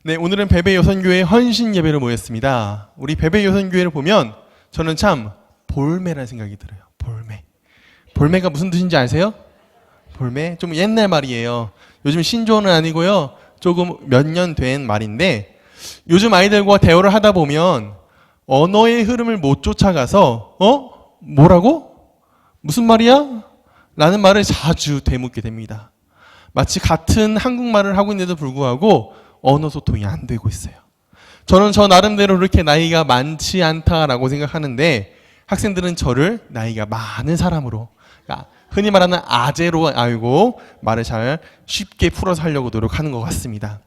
네, 오늘은 베베 여선교회 헌신 예배를 모였습니다. 우리 베베 여선교회를 보면 저는 참 볼매라는 생각이 들어요. 볼매. 볼매가 무슨 뜻인지 아세요? 볼매? 좀 옛날 말이에요. 요즘 신조어는 아니고요. 조금 몇 년 된 말인데 요즘 아이들과 대화를 하다 보면 언어의 흐름을 못 쫓아가서 뭐라고? 무슨 말이야? 라는 말을 자주 되묻게 됩니다. 마치 같은 한국말을 하고 있는데도 불구하고 언어 소통이 안 되고 있어요. 저는 저 나름대로 그렇게 나이가 많지 않다라고 생각하는데 학생들은 저를 나이가 많은 사람으로, 그러니까 흔히 말하는 아재로 알고 말을 잘 쉽게 풀어서 하려고 노력하는 것 같습니다.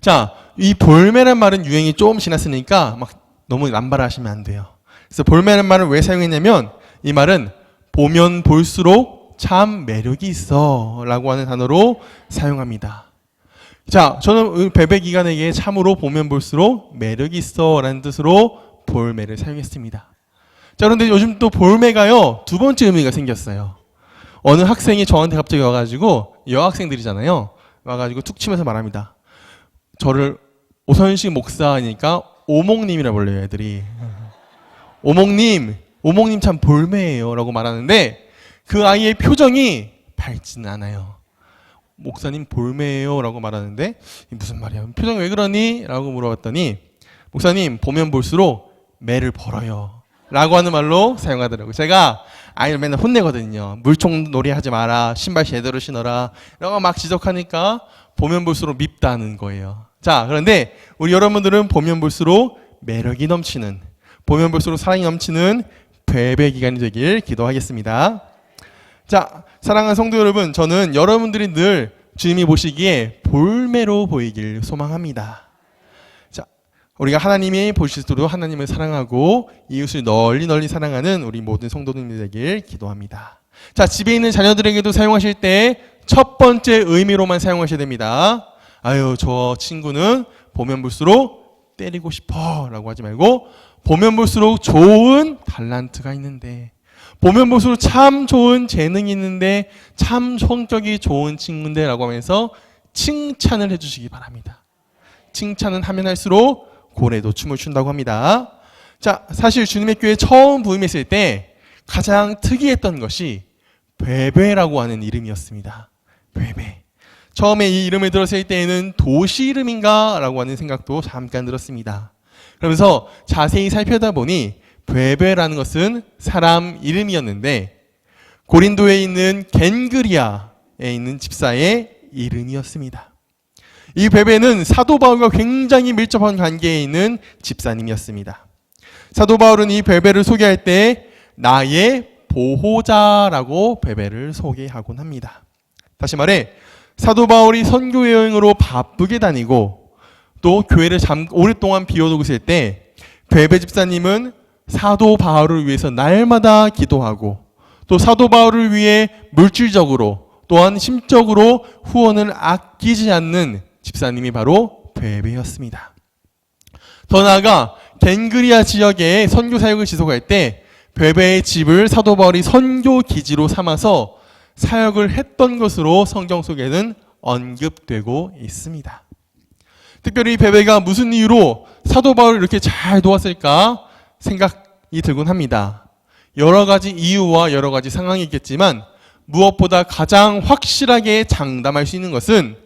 자, 이 볼매란 말은 유행이 조금 지났으니까 막 너무 남발하시면 안 돼요. 그래서 볼매란 말을 왜 사용했냐면 이 말은 보면 볼수록 참 매력이 있어 라고 하는 단어로 사용합니다. 자, 저는 베베 기관에게 참으로 보면 볼수록 매력이 있어 라는 뜻으로 볼매를 사용했습니다. 자, 그런데 요즘 또 볼매가요, 두 번째 의미가 생겼어요. 어느 학생이 저한테 갑자기 와가지고, 여학생들이잖아요. 와가지고 툭 치면서 말합니다. 저를 오선식 목사니까 오목님이라 불러요, 애들이. 오목님 참 볼매예요 라고 말하는데 그 아이의 표정이 밝지는 않아요. 목사님 볼매예요 라고 말하는데 무슨 말이야? 표정이 왜 그러니? 라고 물어봤더니 목사님 보면 볼수록 매를 벌어요 라고 하는 말로 사용하더라고요. 제가 아이를 맨날 혼내거든요. 물총놀이 하지 마라, 신발 제대로 신어라 이런 막 지적하니까 보면 볼수록 밉다는 거예요. 자, 그런데 우리 여러분들은 보면 볼수록 매력이 넘치는, 보면 볼수록 사랑이 넘치는 베베 기간이 되길 기도하겠습니다. 자, 사랑하는 성도 여러분, 저는 여러분들이 늘 주님이 보시기에 볼매로 보이길 소망합니다. 자, 우리가 하나님이 보실 때도 하나님을 사랑하고 이웃을 널리 사랑하는 우리 모든 성도님들 되길 기도합니다. 자, 집에 있는 자녀들에게도 사용하실 때 첫 번째 의미로만 사용하셔야 됩니다. 아유, 저 친구는 보면 볼수록 때리고 싶어 라고 하지 말고 보면 볼수록 좋은 달란트가 있는데, 보면 볼수록 참 좋은 재능이 있는데, 참 성격이 좋은 친구인데 라고 하면서 칭찬을 해주시기 바랍니다. 칭찬은 하면 할수록 고래도 춤을 춘다고 합니다. 자, 사실 주님의 교회에 처음 부임했을 때 가장 특이했던 것이 베베라고 하는 이름이었습니다. 베베. 처음에 이 이름을 들었을 때에는 도시 이름인가? 라고 하는 생각도 잠깐 들었습니다. 그러면서 자세히 살펴다 보니 베베라는 것은 사람 이름이었는데 고린도에 있는 겐그리아에 있는 집사의 이름이었습니다. 이 베베는 사도 바울과 굉장히 밀접한 관계에 있는 집사님이었습니다. 사도 바울은 이 베베를 소개할 때 나의 보호자라고 베베를 소개하곤 합니다. 다시 말해 사도 바울이 선교 여행으로 바쁘게 다니고 또 교회를 오랫동안 비워두고 있을 때 베베 집사님은 사도 바울을 위해서 날마다 기도하고 또 사도 바울을 위해 물질적으로 또한 심적으로 후원을 아끼지 않는 집사님이 바로 베베였습니다. 더 나아가 겐그리아 지역에 선교 사역을 지속할 때 베베의 집을 사도 바울이 선교 기지로 삼아서 사역을 했던 것으로 성경 속에는 언급되고 있습니다. 특별히 베베가 무슨 이유로 사도 바울을 이렇게 잘 도왔을까 생각이 들곤 합니다. 여러 가지 이유와 여러 가지 상황이 있겠지만 무엇보다 가장 확실하게 장담할 수 있는 것은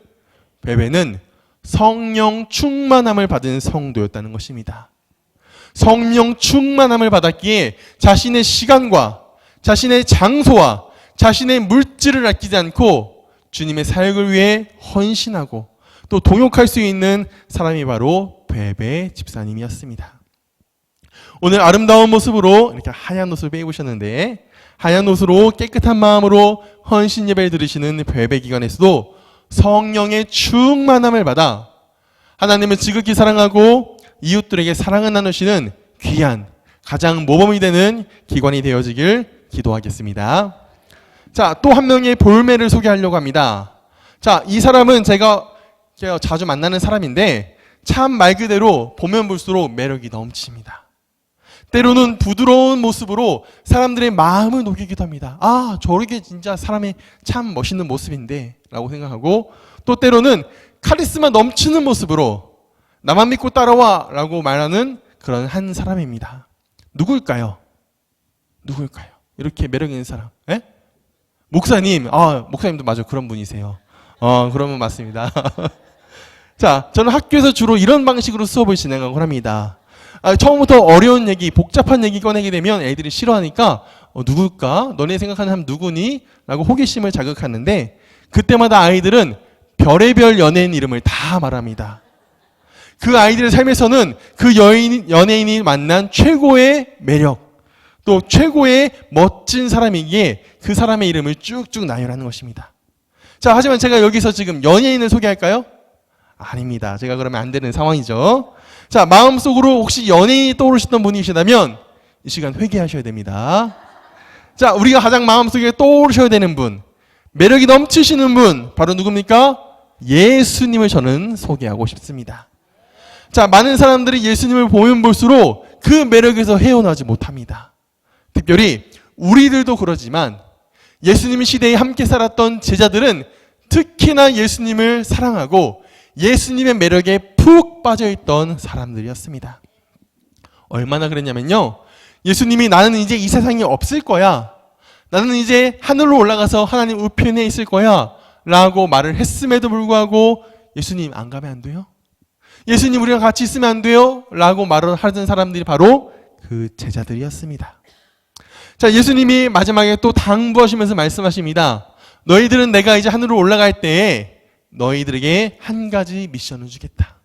베베는 성령 충만함을 받은 성도였다는 것입니다. 성령 충만함을 받았기에 자신의 시간과 자신의 장소와 자신의 물질을 아끼지 않고 주님의 사역을 위해 헌신하고 또 동역할 수 있는 사람이 바로 베베 집사님이었습니다. 오늘 아름다운 모습으로 이렇게 하얀 옷을 입으셨는데 하얀 옷으로 깨끗한 마음으로 헌신 예배를 드리시는 베베 기관에서도 성령의 충만함을 받아 하나님을 지극히 사랑하고 이웃들에게 사랑을 나누시는 귀한 가장 모범이 되는 기관이 되어지길 기도하겠습니다. 자, 또 한 명의 볼매를 소개하려고 합니다. 자, 이 사람은 제가 자주 만나는 사람인데 참 말 그대로 보면 볼수록 매력이 넘칩니다. 때로는 부드러운 모습으로 사람들의 마음을 녹이기도 합니다. 아, 저렇게 진짜 사람의 참 멋있는 모습인데 라고 생각하고 또 때로는 카리스마 넘치는 모습으로 나만 믿고 따라와 라고 말하는 그런 한 사람입니다. 누구일까요? 누구일까요? 이렇게 매력 있는 사람. 에? 목사님. 목사님도 맞아. 그런 분이세요. 그러면 맞습니다. 자, 저는 학교에서 주로 이런 방식으로 수업을 진행하곤 합니다. 처음부터 어려운 얘기, 복잡한 얘기 꺼내게 되면 애들이 싫어하니까 누굴까? 너네 생각하는 사람 누구니? 라고 호기심을 자극하는데 그때마다 아이들은 별의별 연예인 이름을 다 말합니다. 그 아이들의 삶에서는 그 연예인이 만난 최고의 매력, 또 최고의 멋진 사람이기에 그 사람의 이름을 쭉쭉 나열하는 것입니다. 자, 하지만 제가 여기서 지금 연예인을 소개할까요? 아닙니다. 제가 그러면 안 되는 상황이죠. 자, 마음속으로 혹시 연예인이 떠오르시던 분이시다면 이 시간 회개하셔야 됩니다. 자, 우리가 가장 마음속에 떠오르셔야 되는 분, 매력이 넘치시는 분, 바로 누굽니까? 예수님을 저는 소개하고 싶습니다. 자, 많은 사람들이 예수님을 보면 볼수록 그 매력에서 헤어나지 못합니다. 특별히 우리들도 그러지만 예수님 시대에 함께 살았던 제자들은 특히나 예수님을 사랑하고 예수님의 매력에 푹 빠져있던 사람들이었습니다. 얼마나 그랬냐면요. 예수님이 나는 이제 이 세상에 없을 거야. 나는 이제 하늘로 올라가서 하나님 우편에 있을 거야. 라고 말을 했음에도 불구하고 예수님 안 가면 안 돼요? 예수님 우리가 같이 있으면 안 돼요? 라고 말을 하던 사람들이 바로 그 제자들이었습니다. 자, 예수님이 마지막에 또 당부하시면서 말씀하십니다. 너희들은 내가 이제 하늘로 올라갈 때에 너희들에게 한 가지 미션을 주겠다.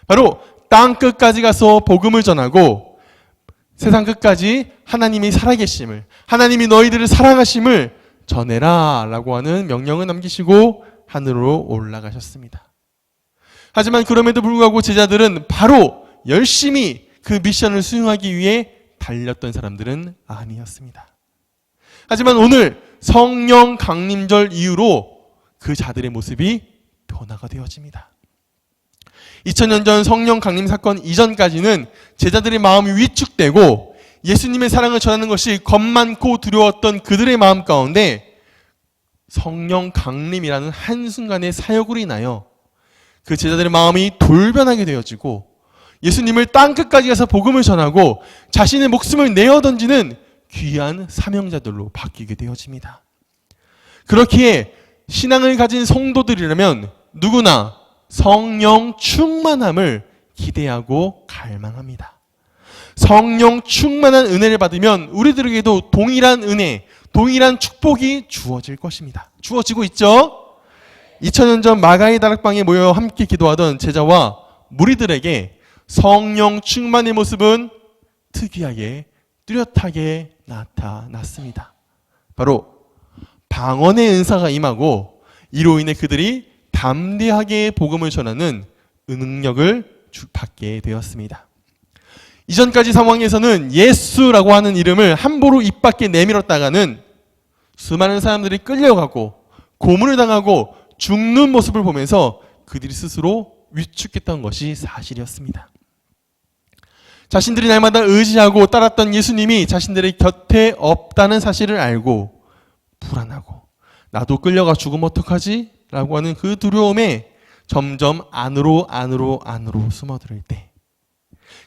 바로 땅 끝까지 가서 복음을 전하고 세상 끝까지 하나님이 살아계심을, 하나님이 너희들을 사랑하심을 전해라 라고 하는 명령을 남기시고 하늘로 올라가셨습니다. 하지만 그럼에도 불구하고 제자들은 바로 열심히 그 미션을 수행하기 위해 달렸던 사람들은 아니었습니다. 하지만 오늘 성령 강림절 이후로 그 자들의 모습이 변화가 되어집니다. 2000년 전 성령 강림 사건 이전까지는 제자들의 마음이 위축되고 예수님의 사랑을 전하는 것이 겁 많고 두려웠던 그들의 마음 가운데 성령 강림이라는 한순간의 사역으로 인하여 그 제자들의 마음이 돌변하게 되어지고 예수님을 땅끝까지 가서 복음을 전하고 자신의 목숨을 내어 던지는 귀한 사명자들로 바뀌게 되어집니다. 그렇기에 신앙을 가진 성도들이라면 누구나 성령 충만함을 기대하고 갈망합니다. 성령 충만한 은혜를 받으면 우리들에게도 동일한 은혜, 동일한 축복이 주어질 것입니다. 주어지고 있죠? 2000년 전 마가의 다락방에 모여 함께 기도하던 제자와 무리들에게 성령 충만의 모습은 특이하게 뚜렷하게 나타났습니다. 바로 방언의 은사가 임하고 이로 인해 그들이 담대하게 복음을 전하는 능력을 받게 되었습니다. 이전까지 상황에서는 예수라고 하는 이름을 함부로 입 밖에 내밀었다가는 수많은 사람들이 끌려가고 고문을 당하고 죽는 모습을 보면서 그들이 스스로 위축했던 것이 사실이었습니다. 자신들이 날마다 의지하고 따랐던 예수님이 자신들의 곁에 없다는 사실을 알고 불안하고 나도 끌려가 죽으면 어떡하지? 라고 하는 그 두려움에 점점 안으로 숨어들 때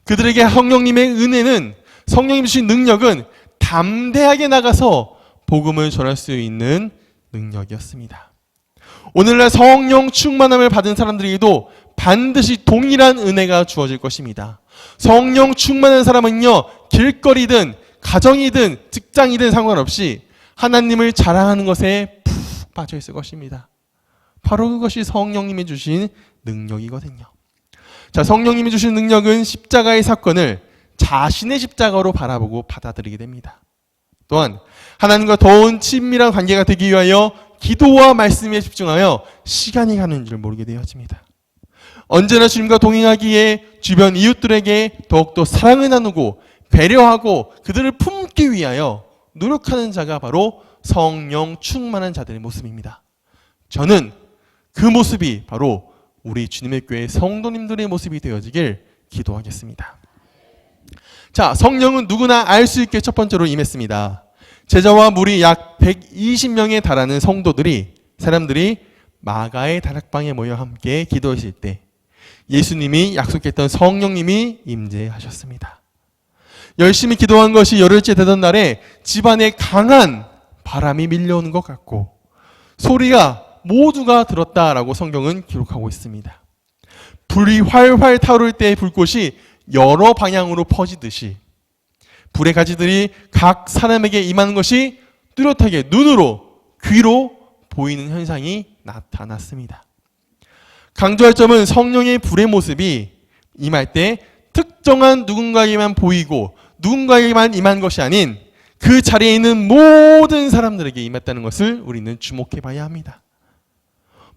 그들에게 성령님의 은혜는, 성령님 주신 능력은 담대하게 나가서 복음을 전할 수 있는 능력이었습니다. 오늘날 성령 충만함을 받은 사람들에게도 반드시 동일한 은혜가 주어질 것입니다. 성령 충만한 사람은요, 길거리든 가정이든 직장이든 상관없이 하나님을 자랑하는 것에 푹 빠져 있을 것입니다. 바로 그것이 성령님이 주신 능력이거든요. 자, 성령님이 주신 능력은 십자가의 사건을 자신의 십자가로 바라보고 받아들이게 됩니다. 또한 하나님과 더운 친밀한 관계가 되기 위하여 기도와 말씀에 집중하여 시간이 가는 줄 모르게 되어집니다. 언제나 주님과 동행하기에 주변 이웃들에게 더욱더 사랑을 나누고 배려하고 그들을 품기 위하여 노력하는 자가 바로 성령 충만한 자들의 모습입니다. 저는 그 모습이 바로 우리 주님의 교회 성도님들의 모습이 되어지길 기도하겠습니다. 자, 성령은 누구나 알 수 있게 첫 번째로 임했습니다. 제자와 무리 약 120명에 달하는 사람들이 마가의 다락방에 모여 함께 기도하실 때 예수님이 약속했던 성령님이 임재하셨습니다. 열심히 기도한 것이 열흘째 되던 날에 집안에 강한 바람이 밀려오는 것 같고 소리가 모두가 들었다라고 성경은 기록하고 있습니다. 불이 활활 타오를 때 불꽃이 여러 방향으로 퍼지듯이 불의 가지들이 각 사람에게 임하는 것이 뚜렷하게 눈으로 귀로 보이는 현상이 나타났습니다. 강조할 점은 성령의 불의 모습이 임할 때 특정한 누군가에게만 보이고 누군가에게만 임한 것이 아닌 그 자리에 있는 모든 사람들에게 임했다는 것을 우리는 주목해 봐야 합니다.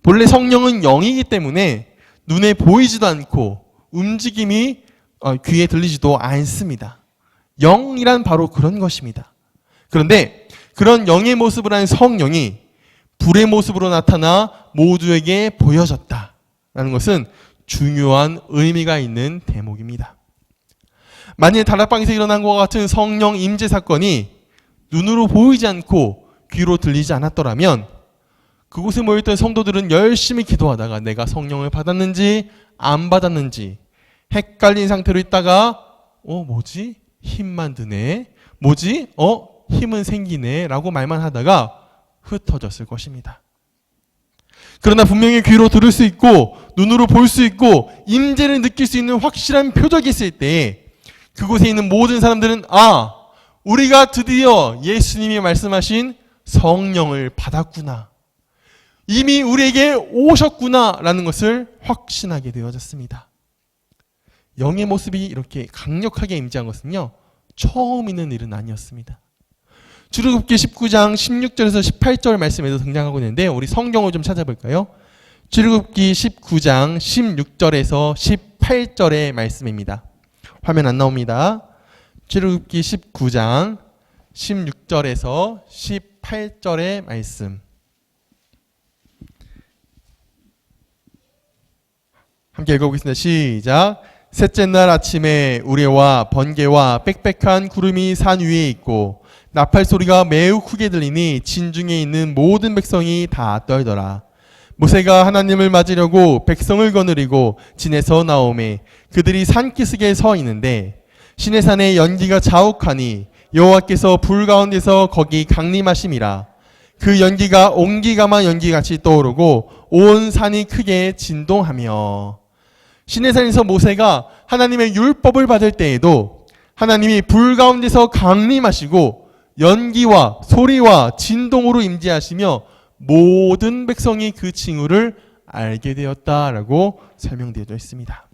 본래 성령은 영이기 때문에 눈에 보이지도 않고 움직임이 귀에 들리지도 않습니다. 영이란 바로 그런 것입니다. 그런데 그런 영의 모습을 한 성령이 불의 모습으로 나타나 모두에게 보여졌다라는 것은 중요한 의미가 있는 대목입니다. 만일 다락방에서 일어난 것과 같은 성령 임재 사건이 눈으로 보이지 않고 귀로 들리지 않았더라면 그곳에 모였던 성도들은 열심히 기도하다가 내가 성령을 받았는지 안 받았는지 헷갈린 상태로 있다가 뭐지? 힘만 드네. 뭐지? 힘은 생기네. 라고 말만 하다가 흩어졌을 것입니다. 그러나 분명히 귀로 들을 수 있고 눈으로 볼 수 있고 임재를 느낄 수 있는 확실한 표적이 있을 때 그곳에 있는 모든 사람들은 우리가 드디어 예수님이 말씀하신 성령을 받았구나. 이미 우리에게 오셨구나 라는 것을 확신하게 되어졌습니다. 영의 모습이 이렇게 강력하게 임재한 것은요, 처음 있는 일은 아니었습니다. 출애굽기 19장 16절에서 18절 말씀에도 등장하고 있는데 우리 성경을 좀 찾아볼까요? 출애굽기 19장 16절에서 18절의 말씀입니다. 화면 안 나옵니다. 출애굽기 19장 16절에서 18절의 말씀. 함께 읽어보겠습니다. 시작. 셋째 날 아침에 우레와 번개와 빽빽한 구름이 산 위에 있고 나팔 소리가 매우 크게 들리니 진중에 있는 모든 백성이 다 떨더라. 모세가 하나님을 맞으려고 백성을 거느리고 진에서 나오매 그들이 산기슭에 서 있는데 시내산에 연기가 자욱하니 여호와께서 불 가운데서 거기 강림하심이라. 그 연기가 옹기가마 연기같이 떠오르고 온 산이 크게 진동하며. 시내산에서 모세가 하나님의 율법을 받을 때에도 하나님이 불 가운데서 강림하시고 연기와 소리와 진동으로 임재하시며 모든 백성이 그 징후를 알게 되었다라고 설명되어 있습니다.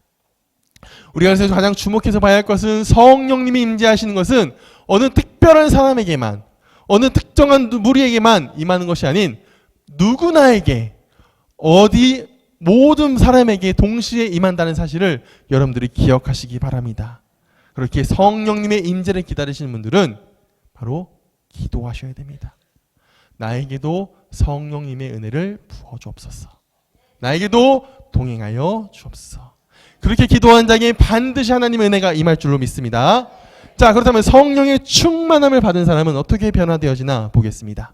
우리가 그래서 가장 주목해서 봐야 할 것은 성령님이 임재하시는 것은 어느 특별한 사람에게만 어느 특정한 무리에게만 임하는 것이 아닌 누구나에게 모든 사람에게 동시에 임한다는 사실을 여러분들이 기억하시기 바랍니다. 그렇게 성령님의 임재를 기다리시는 분들은 바로 기도하셔야 됩니다. 나에게도 성령님의 은혜를 부어 주옵소서. 나에게도 동행하여 주옵소서. 그렇게 기도한 자에게 반드시 하나님의 은혜가 임할 줄로 믿습니다. 자, 그렇다면 성령의 충만함을 받은 사람은 어떻게 변화되어지나 보겠습니다.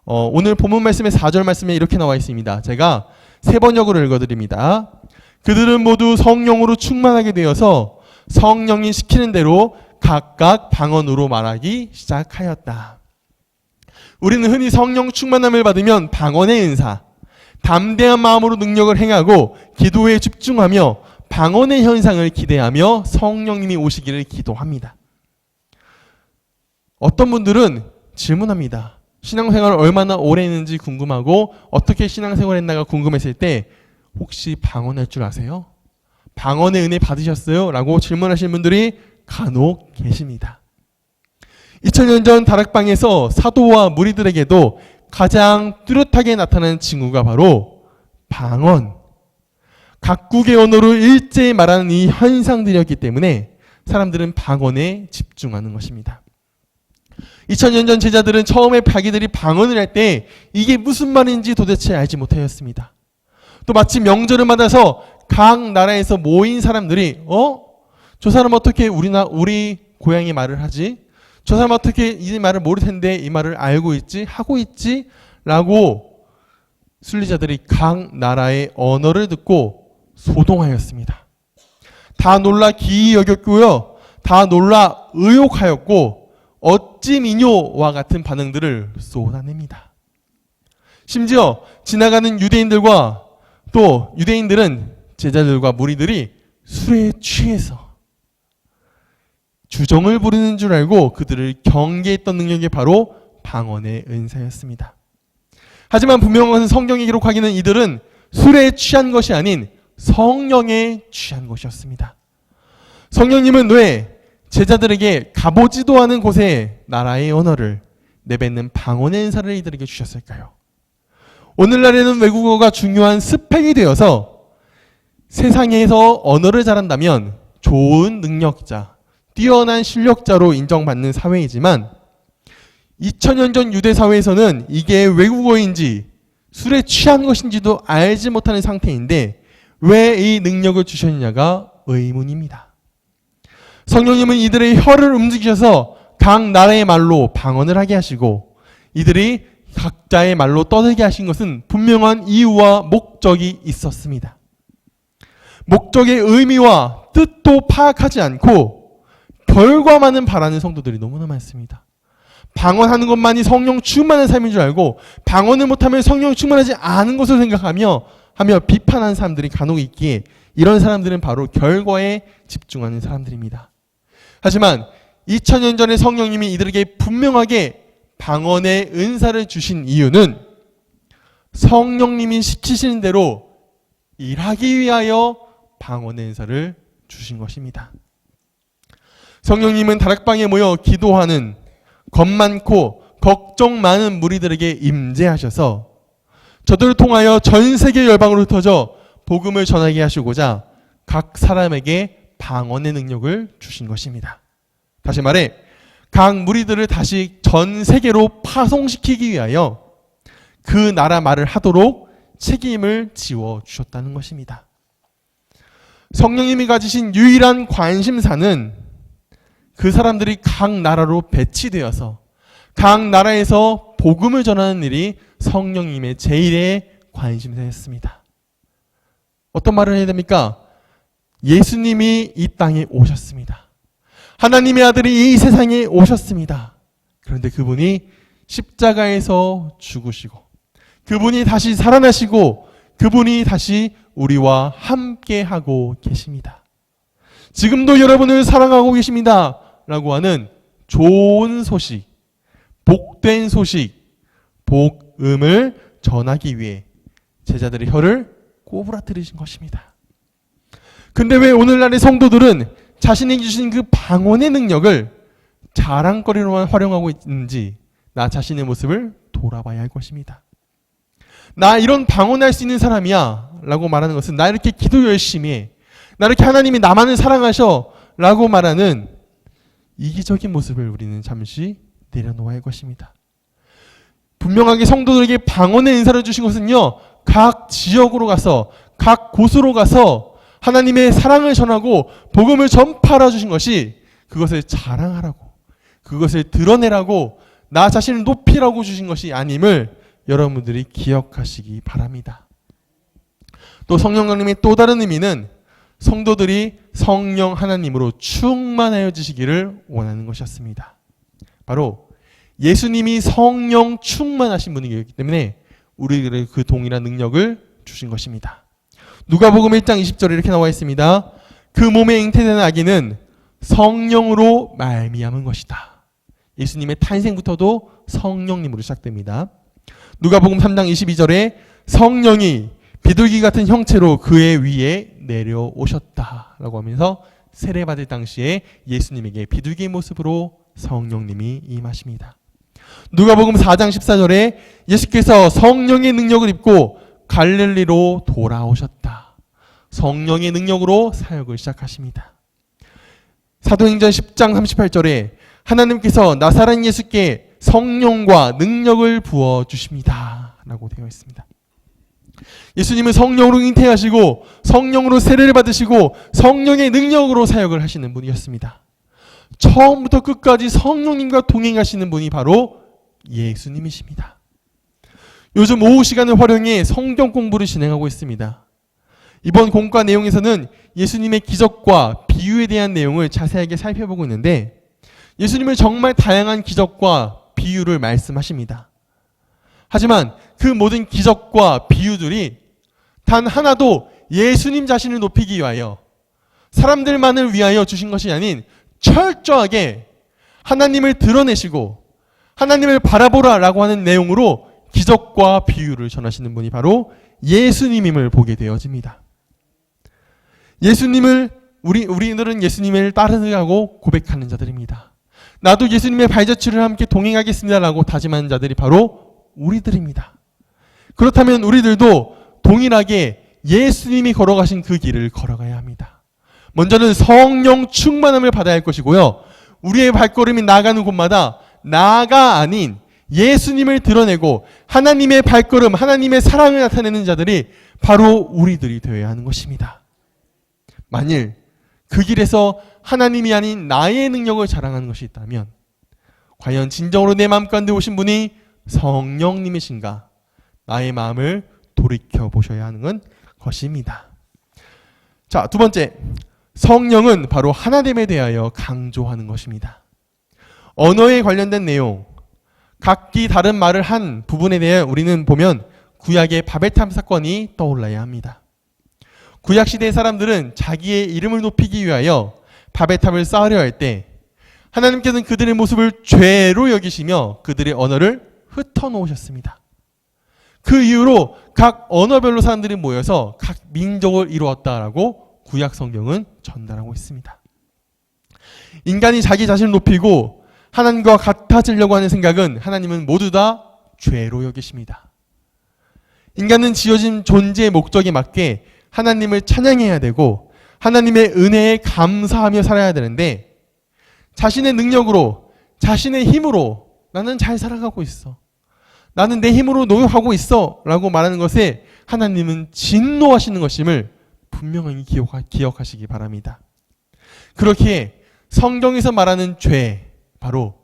오늘 본문 말씀의 4절 말씀에 이렇게 나와 있습니다. 제가 세 번역으로 읽어드립니다. 그들은 모두 성령으로 충만하게 되어서 성령이 시키는 대로 각각 방언으로 말하기 시작하였다. 우리는 흔히 성령 충만함을 받으면 방언의 은사, 담대한 마음으로 능력을 행하고 기도에 집중하며 방언의 현상을 기대하며 성령님이 오시기를 기도합니다. 어떤 분들은 질문합니다. 신앙생활을 얼마나 오래 했는지 궁금하고 어떻게 신앙생활을 했나가 궁금했을 때 혹시 방언할 줄 아세요? 방언의 은혜 받으셨어요? 라고 질문하시는 분들이 간혹 계십니다. 2000년 전 다락방에서 사도와 무리들에게도 가장 뚜렷하게 나타나는 징후가 바로 방언, 각국의 언어로 일제히 말하는 이 현상들이었기 때문에 사람들은 방언에 집중하는 것입니다. 2000년 전 제자들은 처음에 자기들이 방언을 할 때 이게 무슨 말인지 도대체 알지 못하였습니다. 또 마치 명절을 맞아서 각 나라에서 모인 사람들이 저 사람 어떻게 우리 고향의 말을 하지? 저 사람 어떻게 이 말을 모를 텐데 이 말을 알고 있지? 하고 있지? 라고 순리자들이 각 나라의 언어를 듣고 소동하였습니다. 다 놀라 기이 여겼고요. 다 놀라 의혹하였고 어찌 미뇨와 같은 반응들을 쏟아냅니다. 심지어 지나가는 유대인들과 또 유대인들은 제자들과 무리들이 술에 취해서 주정을 부리는 줄 알고 그들을 경계했던 능력이 바로 방언의 은사였습니다. 하지만 분명한 것은 성경에 기록하기는 이들은 술에 취한 것이 아닌 성령에 취한 것이었습니다. 성령님은 왜 제자들에게 가보지도 않은 곳에 나라의 언어를 내뱉는 방언의 은사를 이들에게 주셨을까요? 오늘날에는 외국어가 중요한 스펙이 되어서 세상에서 언어를 잘한다면 좋은 능력자, 뛰어난 실력자로 인정받는 사회이지만 2000년 전 유대 사회에서는 이게 외국어인지 술에 취한 것인지도 알지 못하는 상태인데 왜 이 능력을 주셨느냐가 의문입니다. 성령님은 이들의 혀를 움직이셔서 각 나라의 말로 방언을 하게 하시고 이들이 각자의 말로 떠들게 하신 것은 분명한 이유와 목적이 있었습니다. 목적의 의미와 뜻도 파악하지 않고 결과만은 바라는 성도들이 너무나 많습니다. 방언하는 것만이 성령 충만한 삶인 줄 알고 방언을 못하면 성령 충만하지 않은 것을 생각하며 비판하는 사람들이 간혹 있기에 이런 사람들은 바로 결과에 집중하는 사람들입니다. 하지만 2000년 전에 성령님이 이들에게 분명하게 방언의 은사를 주신 이유는 성령님이 시키시는 대로 일하기 위하여 방언의 은사를 주신 것입니다. 성령님은 다락방에 모여 기도하는 겁 많고 걱정 많은 무리들에게 임재하셔서 저들을 통하여 전 세계 열방으로 흩어져 복음을 전하게 하시고자 각 사람에게 방언의 능력을 주신 것입니다. 다시 말해 각 무리들을 다시 전 세계로 파송시키기 위하여 그 나라 말을 하도록 책임을 지워 주셨다는 것입니다. 성령님이 가지신 유일한 관심사는 그 사람들이 각 나라로 배치되어서 각 나라에서 복음을 전하는 일이 성령님의 제1의 관심사였습니다. 어떤 말을 해야 됩니까? 예수님이 이 땅에 오셨습니다. 하나님의 아들이 이 세상에 오셨습니다. 그런데 그분이 십자가에서 죽으시고 그분이 다시 살아나시고 그분이 다시 우리와 함께하고 계십니다. 지금도 여러분을 사랑하고 계십니다. 라고 하는 좋은 소식, 복된 소식, 복음을 전하기 위해 제자들의 혀를 꼬부라뜨리신 것입니다. 근데 왜 오늘날의 성도들은 자신이 주신 그 방언의 능력을 자랑거리로만 활용하고 있는지 나 자신의 모습을 돌아봐야 할 것입니다. 나 이런 방언할 수 있는 사람이야 라고 말하는 것은 나 이렇게 기도 열심히 해, 나 이렇게 하나님이 나만을 사랑하셔 라고 말하는 이기적인 모습을 우리는 잠시 내려놓아야 할 것입니다. 분명하게 성도들에게 방언의 은사를 주신 것은요, 각 지역으로 가서 각 곳으로 가서 하나님의 사랑을 전하고 복음을 전파하라 주신 것이 그것을 자랑하라고, 그것을 드러내라고, 나 자신을 높이라고 주신 것이 아님을 여러분들이 기억하시기 바랍니다. 또 성령님의 또 다른 의미는 성도들이 성령 하나님으로 충만하여지시기를 원하는 것이었습니다. 바로 예수님이 성령 충만하신 분이기 때문에 우리에게 그 동일한 능력을 주신 것입니다. 누가복음 1장 20절에 이렇게 나와 있습니다. 그 몸에 잉태된 아기는 성령으로 말미암은 것이다. 예수님의 탄생부터도 성령님으로 시작됩니다. 누가복음 3장 22절에 성령이 비둘기 같은 형체로 그의 위에 내려오셨다라고 하면서 세례받을 당시에 예수님에게 비둘기의 모습으로 성령님이 임하십니다. 누가복음 4장 14절에 예수께서 성령의 능력을 입고 갈릴리로 돌아오셨다. 성령의 능력으로 사역을 시작하십니다. 사도행전 10장 38절에 하나님께서 나사렛 예수께 성령과 능력을 부어주십니다 라고 되어 있습니다. 예수님은 성령으로 잉태하시고 성령으로 세례를 받으시고 성령의 능력으로 사역을 하시는 분이었습니다. 처음부터 끝까지 성령님과 동행하시는 분이 바로 예수님이십니다. 요즘 오후 시간을 활용해 성경 공부를 진행하고 있습니다. 이번 공과 내용에서는 예수님의 기적과 비유에 대한 내용을 자세하게 살펴보고 있는데 예수님은 정말 다양한 기적과 비유를 말씀하십니다. 하지만 그 모든 기적과 비유들이 단 하나도 예수님 자신을 높이기 위하여 사람들만을 위하여 주신 것이 아닌 철저하게 하나님을 드러내시고 하나님을 바라보라라고 하는 내용으로 기적과 비유를 전하시는 분이 바로 예수님임을 보게 되어집니다. 우리들은 예수님을 따르라고 고백하는 자들입니다. 나도 예수님의 발자취를 함께 동행하겠습니다라고 다짐하는 자들이 바로 우리들입니다. 그렇다면 우리들도 동일하게 예수님이 걸어가신 그 길을 걸어가야 합니다. 먼저는 성령 충만함을 받아야 할 것이고요. 우리의 발걸음이 나아가는 곳마다 나가 아닌 예수님을 드러내고 하나님의 발걸음, 하나님의 사랑을 나타내는 자들이 바로 우리들이 되어야 하는 것입니다. 만일 그 길에서 하나님이 아닌 나의 능력을 자랑하는 것이 있다면 과연 진정으로 내 마음 가운데 오신 분이 성령님이신가? 나의 마음을 돌이켜 보셔야 하는 것입니다. 자, 두 번째, 성령은 바로 하나됨에 대하여 강조하는 것입니다. 언어에 관련된 내용, 각기 다른 말을 한 부분에 대해 우리는 보면 구약의 바벨탑 사건이 떠올라야 합니다. 구약시대의 사람들은 자기의 이름을 높이기 위하여 바벨탑을 쌓으려 할 때 하나님께서는 그들의 모습을 죄로 여기시며 그들의 언어를 흩어놓으셨습니다. 그 이후로 각 언어별로 사람들이 모여서 각 민족을 이루었다라고 구약 성경은 전달하고 있습니다. 인간이 자기 자신을 높이고 하나님과 같아지려고 하는 생각은 하나님은 모두 다 죄로 여기십니다. 인간은 지어진 존재의 목적에 맞게 하나님을 찬양해야 되고 하나님의 은혜에 감사하며 살아야 되는데 자신의 능력으로, 자신의 힘으로 나는 잘 살아가고 있어, 나는 내 힘으로 노력하고 있어 라고 말하는 것에 하나님은 진노하시는 것임을 분명히 기억하시기 바랍니다. 그렇게 성경에서 말하는 죄, 바로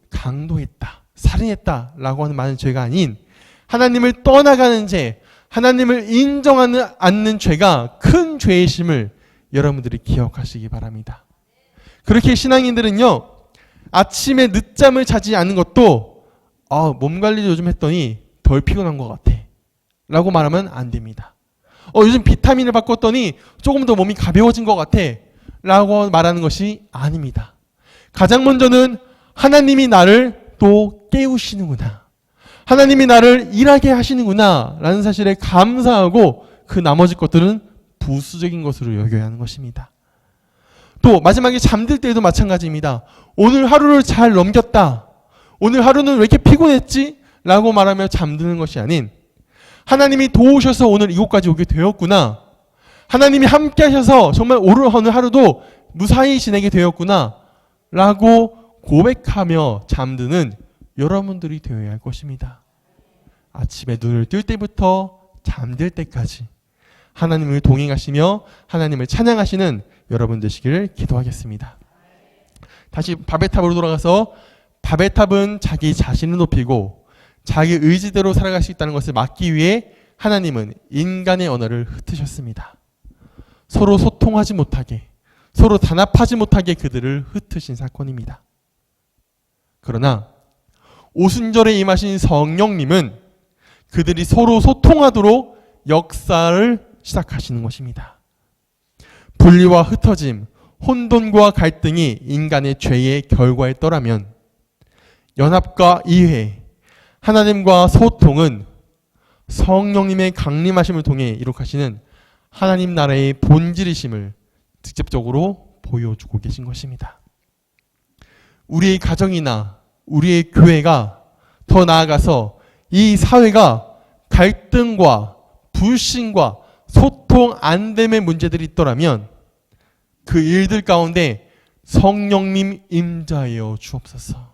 강도했다, 살인했다 라고 하는 많은 죄가 아닌 하나님을 떠나가는 죄, 하나님을 인정하지 않는 죄가 큰 죄이심을 여러분들이 기억하시기 바랍니다. 그렇게 신앙인들은요, 아침에 늦잠을 자지 않는 것도 몸 관리 요즘 했더니 덜 피곤한 것 같아 라고 말하면 안 됩니다. 요즘 비타민을 바꿨더니 조금 더 몸이 가벼워진 것 같아 라고 말하는 것이 아닙니다. 가장 먼저는 하나님이 나를 또 깨우시는구나, 하나님이 나를 일하게 하시는구나 라는 사실에 감사하고 그 나머지 것들은 부수적인 것으로 여겨야 하는 것입니다. 또 마지막에 잠들 때에도 마찬가지입니다. 오늘 하루를 잘 넘겼다, 오늘 하루는 왜 이렇게 피곤했지? 라고 말하며 잠드는 것이 아닌 하나님이 도우셔서 오늘 이곳까지 오게 되었구나, 하나님이 함께 하셔서 정말 오늘 하루도 무사히 지내게 되었구나 라고 고백하며 잠드는 여러분들이 되어야 할 것입니다. 아침에 눈을 뜰 때부터 잠들 때까지 하나님을 동행하시며 하나님을 찬양하시는 여러분 되시기를 기도하겠습니다. 다시 바벨탑으로 돌아가서 바벨탑은 자기 자신을 높이고 자기 의지대로 살아갈 수 있다는 것을 막기 위해 하나님은 인간의 언어를 흩으셨습니다. 서로 소통하지 못하게, 서로 단합하지 못하게 그들을 흩으신 사건입니다. 그러나 오순절에 임하신 성령님은 그들이 서로 소통하도록 역사를 시작하시는 것입니다. 분리와 흩어짐, 혼돈과 갈등이 인간의 죄의 결과였더라면 연합과 이해, 하나님과 소통은 성령님의 강림하심을 통해 이룩하시는 하나님 나라의 본질이심을 직접적으로 보여주고 계신 것입니다. 우리의 가정이나 우리의 교회가, 더 나아가서 이 사회가 갈등과 불신과 소통 안됨의 문제들이 있더라면 그 일들 가운데 성령님 임자하여 주옵소서,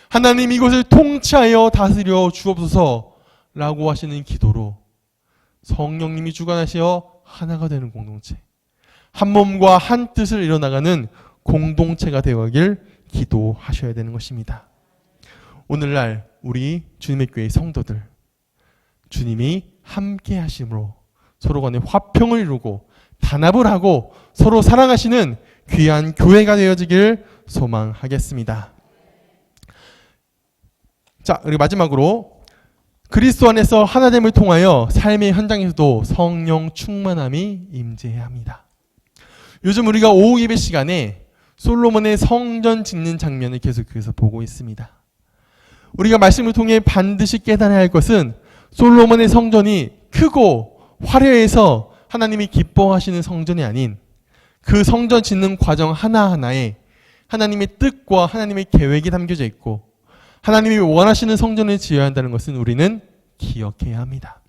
하나님 이것을 통치하여 다스려 주옵소서 라고 하시는 기도로 성령님이 주관하시어 하나가 되는 공동체, 한 몸과 한 뜻을 이뤄나가는 공동체가 되어가길 기도하셔야 되는 것입니다. 오늘날 우리 주님의 교회 성도들, 주님이 함께 하심으로 서로 간에 화평을 이루고 단합을 하고 서로 사랑하시는 귀한 교회가 되어지길 소망하겠습니다. 자, 그리고 마지막으로 그리스도 안에서 하나됨을 통하여 삶의 현장에서도 성령 충만함이 임재해야 합니다. 요즘 우리가 오후 예배 시간에 솔로몬의 성전 짓는 장면을 계속해서 보고 있습니다. 우리가 말씀을 통해 반드시 깨달아야 할 것은 솔로몬의 성전이 크고 화려해서 하나님이 기뻐하시는 성전이 아닌 그 성전 짓는 과정 하나하나에 하나님의 뜻과 하나님의 계획이 담겨져 있고 하나님이 원하시는 성전을 지어야 한다는 것은 우리는 기억해야 합니다.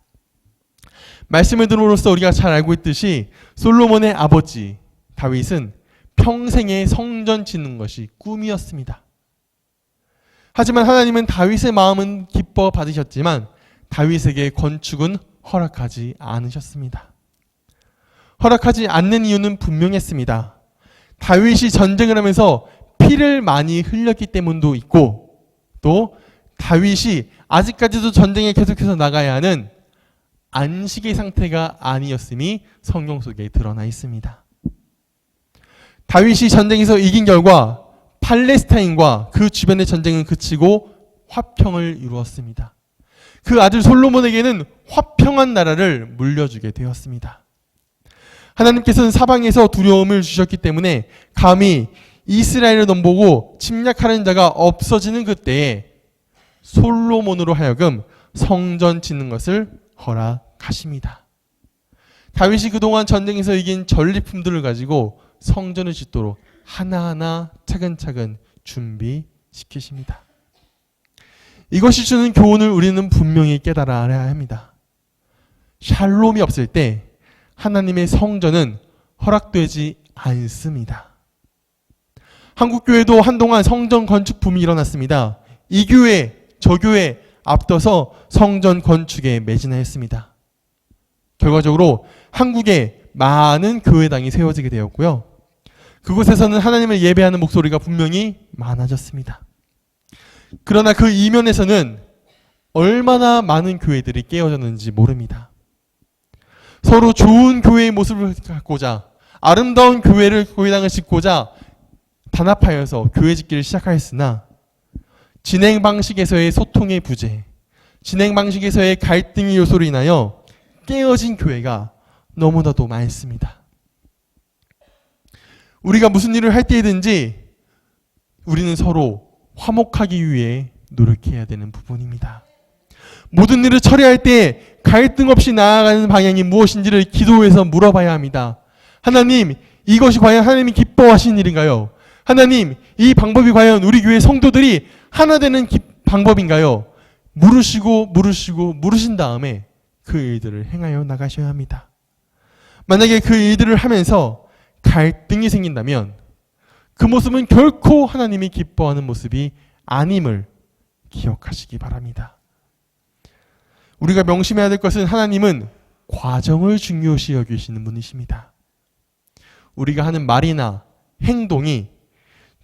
말씀을 들음으로써 우리가 잘 알고 있듯이 솔로몬의 아버지 다윗은 평생에 성전 짓는 것이 꿈이었습니다. 하지만 하나님은 다윗의 마음은 기뻐 받으셨지만 다윗에게 건축은 허락하지 않으셨습니다. 허락하지 않는 이유는 분명했습니다. 다윗이 전쟁을 하면서 피를 많이 흘렸기 때문도 있고 또 다윗이 아직까지도 전쟁에 계속해서 나가야 하는 안식의 상태가 아니었음이 성경 속에 드러나 있습니다. 다윗이 전쟁에서 이긴 결과 팔레스타인과 그 주변의 전쟁은 그치고 화평을 이루었습니다. 그 아들 솔로몬에게는 화평한 나라를 물려주게 되었습니다. 하나님께서는 사방에서 두려움을 주셨기 때문에 감히 이스라엘을 넘보고 침략하는 자가 없어지는 그때에 솔로몬으로 하여금 성전 짓는 것을 허락하십니다. 다윗이 그동안 전쟁에서 이긴 전리품들을 가지고 성전을 짓도록 하나하나 차근차근 준비시키십니다. 이것이 주는 교훈을 우리는 분명히 깨달아야 합니다. 샬롬이 없을 때 하나님의 성전은 허락되지 않습니다. 한국교회도 한동안 성전 건축 붐이 일어났습니다. 이 교회, 저 교회 앞서서 성전 건축에 매진하였습니다. 결과적으로 한국에 많은 교회당이 세워지게 되었고요. 그곳에서는 하나님을 예배하는 목소리가 분명히 많아졌습니다. 그러나 그 이면에서는 얼마나 많은 교회들이 깨어졌는지 모릅니다. 서로 좋은 교회의 모습을 갖고자 아름다운 교회당을 짓고자 단합하여서 교회 짓기를 시작하였으나 진행 방식에서의 소통의 부재, 진행 방식에서의 갈등의 요소로 인하여 깨어진 교회가 너무나도 많습니다. 우리가 무슨 일을 할 때든지 우리는 서로 화목하기 위해 노력해야 되는 부분입니다. 모든 일을 처리할 때 갈등 없이 나아가는 방향이 무엇인지를 기도해서 물어봐야 합니다. 하나님, 이것이 과연 하나님이 기뻐하시는 일인가요? 하나님, 이 방법이 과연 우리 교회 성도들이 하나 되는 방법인가요? 물으신 다음에 그 일들을 행하여 나가셔야 합니다. 만약에 그 일들을 하면서 갈등이 생긴다면 그 모습은 결코 하나님이 기뻐하는 모습이 아님을 기억하시기 바랍니다. 우리가 명심해야 될 것은 하나님은 과정을 중요시 여기시는 분이십니다. 우리가 하는 말이나 행동이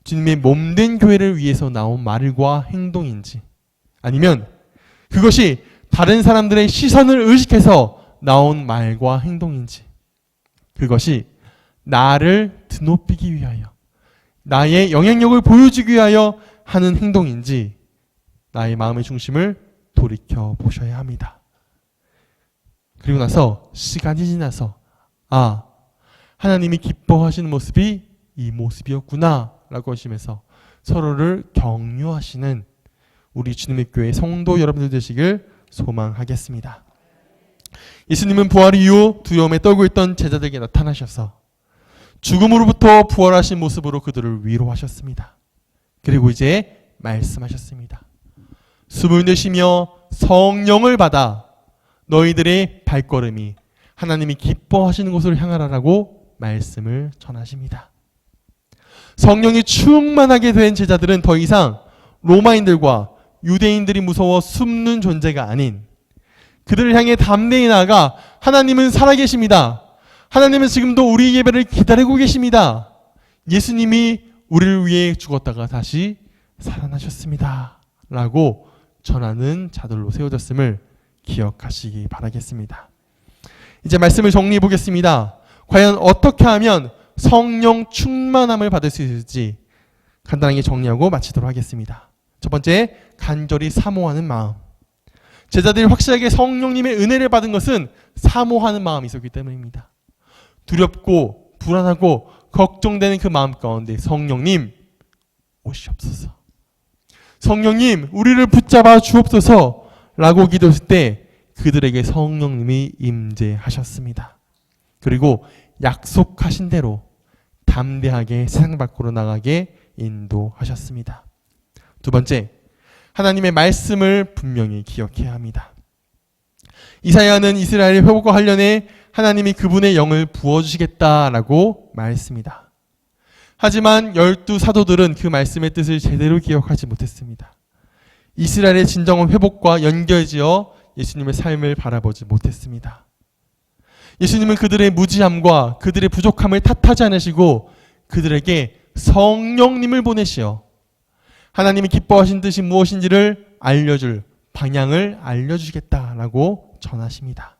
주님의 몸된 교회를 위해서 나온 말과 행동인지 아니면 그것이 다른 사람들의 시선을 의식해서 나온 말과 행동인지 그것이 나를 드높이기 위하여 나의 영향력을 보여주기 위하여 하는 행동인지 나의 마음의 중심을 돌이켜 보셔야 합니다. 그리고 나서 시간이 지나서 하나님이 기뻐하시는 모습이 이 모습이었구나 라고 하시면서 서로를 격려하시는 우리 주님의 교회 성도 여러분들 되시길 소망하겠습니다. 예수님은 부활 이후 두려움에 떨고 있던 제자들에게 나타나셔서 죽음으로부터 부활하신 모습으로 그들을 위로하셨습니다. 그리고 이제 말씀하셨습니다. 숨을 내쉬며 성령을 받아 너희들의 발걸음이 하나님이 기뻐하시는 곳을 향하라라고 말씀을 전하십니다. 성령이 충만하게 된 제자들은 더 이상 로마인들과 유대인들이 무서워 숨는 존재가 아닌 그들을 향해 담대히 나아가 하나님은 살아계십니다. 하나님은 지금도 우리 예배를 기다리고 계십니다. 예수님이 우리를 위해 죽었다가 다시 살아나셨습니다. 라고 전하는 자들로 세워졌음을 기억하시기 바라겠습니다. 이제 말씀을 정리해 보겠습니다. 과연 어떻게 하면 성령 충만함을 받을 수 있을지 간단하게 정리하고 마치도록 하겠습니다. 첫 번째, 간절히 사모하는 마음. 제자들이 확실하게 성령님의 은혜를 받은 것은 사모하는 마음이 있었기 때문입니다. 두렵고 불안하고 걱정되는 그 마음 가운데 성령님 오시옵소서, 성령님 우리를 붙잡아 주옵소서 라고 기도했을 때 그들에게 성령님이 임재하셨습니다. 그리고 약속하신 대로 담대하게 세상 밖으로 나가게 인도하셨습니다. 두 번째, 하나님의 말씀을 분명히 기억해야 합니다. 이사야는 이스라엘의 회복과 관련해 하나님이 그분의 영을 부어주시겠다라고 말했습니다. 하지만 12 사도들은 그 말씀의 뜻을 제대로 기억하지 못했습니다. 이스라엘의 진정한 회복과 연결지어 예수님의 삶을 바라보지 못했습니다. 예수님은 그들의 무지함과 그들의 부족함을 탓하지 않으시고 그들에게 성령님을 보내시어 하나님이 기뻐하신 뜻이 무엇인지를 알려줄 방향을 알려주시겠다라고 전하십니다.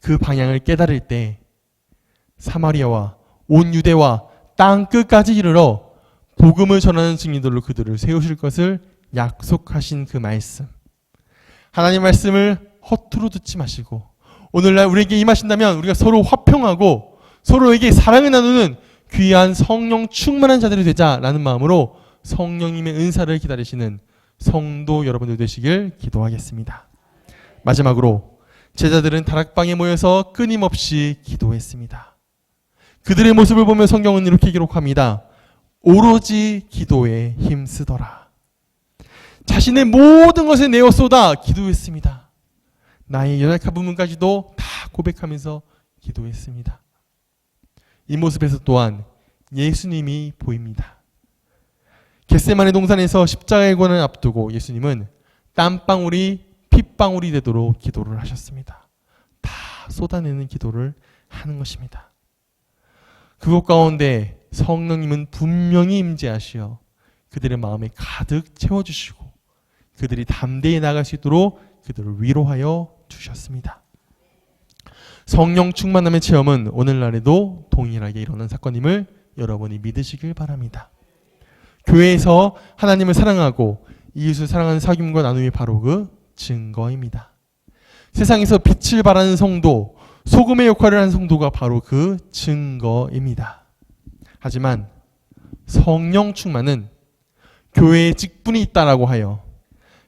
그 방향을 깨달을 때 사마리아와 온 유대와 땅 끝까지 이르러 복음을 전하는 증인들로 그들을 세우실 것을 약속하신 그 말씀, 하나님의 말씀을 허투루 듣지 마시고 오늘날 우리에게 임하신다면 우리가 서로 화평하고 서로에게 사랑을 나누는 귀한 성령 충만한 자들이 되자라는 마음으로 성령님의 은사를 기다리시는 성도 여러분들 되시길 기도하겠습니다. 마지막으로 제자들은 다락방에 모여서 끊임없이 기도했습니다. 그들의 모습을 보며 성경은 이렇게 기록합니다. 오로지 기도에 힘쓰더라. 자신의 모든 것을 내어 쏟아 기도했습니다. 나의 연약한 부분까지도 다 고백하면서 기도했습니다. 이 모습에서 또한 예수님이 보입니다. 겟세마네 동산에서 십자가의 고난을 앞두고 예수님은 땀방울이 핏방울이 되도록 기도를 하셨습니다. 다 쏟아내는 기도를 하는 것입니다. 그것 가운데 성령님은 분명히 임재하시어 그들의 마음에 가득 채워주시고 그들이 담대히 나갈 수 있도록 그들을 위로하여 주셨습니다. 성령 충만함의 체험은 오늘날에도 동일하게 일어난 사건임을 여러분이 믿으시길 바랍니다. 교회에서 하나님을 사랑하고 이웃을 사랑하는 사귐과 나눔이 바로 그 증거입니다. 세상에서 빛을 발하는 성도, 소금의 역할을 하는 성도가 바로 그 증거입니다. 하지만 성령 충만은 교회에 직분이 있다라고 하여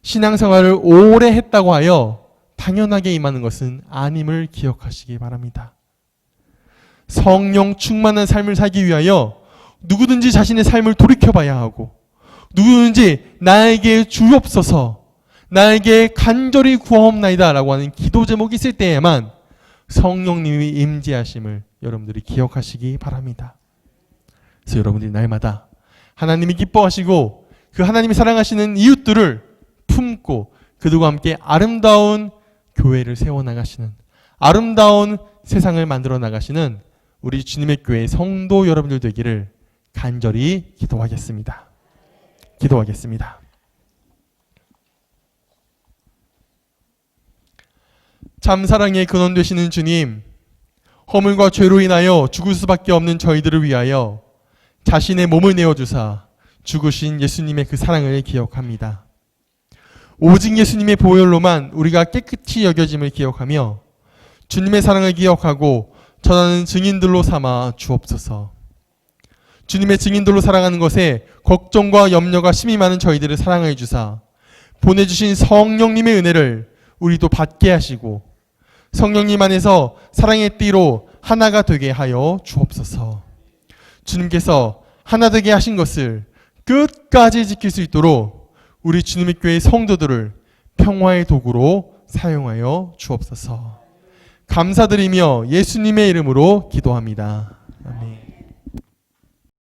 신앙생활을 오래 했다고 하여 당연하게 임하는 것은 아님을 기억하시기 바랍니다. 성령 충만한 삶을 살기 위하여 누구든지 자신의 삶을 돌이켜봐야 하고 누구든지 나에게 주옵소서, 나에게 간절히 구하옵나이다 라고 하는 기도 제목이 있을 때에만 성령님이 임재하심을 여러분들이 기억하시기 바랍니다. 그래서 여러분들이 날마다 하나님이 기뻐하시고 그 하나님이 사랑하시는 이웃들을 품고 그들과 함께 아름다운 교회를 세워나가시는, 아름다운 세상을 만들어 나가시는 우리 주님의 교회 성도 여러분들 되기를 간절히 기도하겠습니다. 기도하겠습니다. 참 사랑의 근원 되시는 주님, 허물과 죄로 인하여 죽을 수밖에 없는 저희들을 위하여 자신의 몸을 내어주사 죽으신 예수님의 그 사랑을 기억합니다. 오직 예수님의 보혈로만 우리가 깨끗이 여겨짐을 기억하며 주님의 사랑을 기억하고 전하는 증인들로 삼아 주옵소서. 주님의 증인들로 살아가는 것에 걱정과 염려가 심히 많은 저희들을 사랑해 주사 보내주신 성령님의 은혜를 우리도 받게 하시고 성령님 안에서 사랑의 띠로 하나가 되게 하여 주옵소서. 주님께서 하나 되게 하신 것을 끝까지 지킬 수 있도록 우리 주님의 교회 성도들을 평화의 도구로 사용하여 주옵소서. 감사드리며 예수님의 이름으로 기도합니다. 아멘.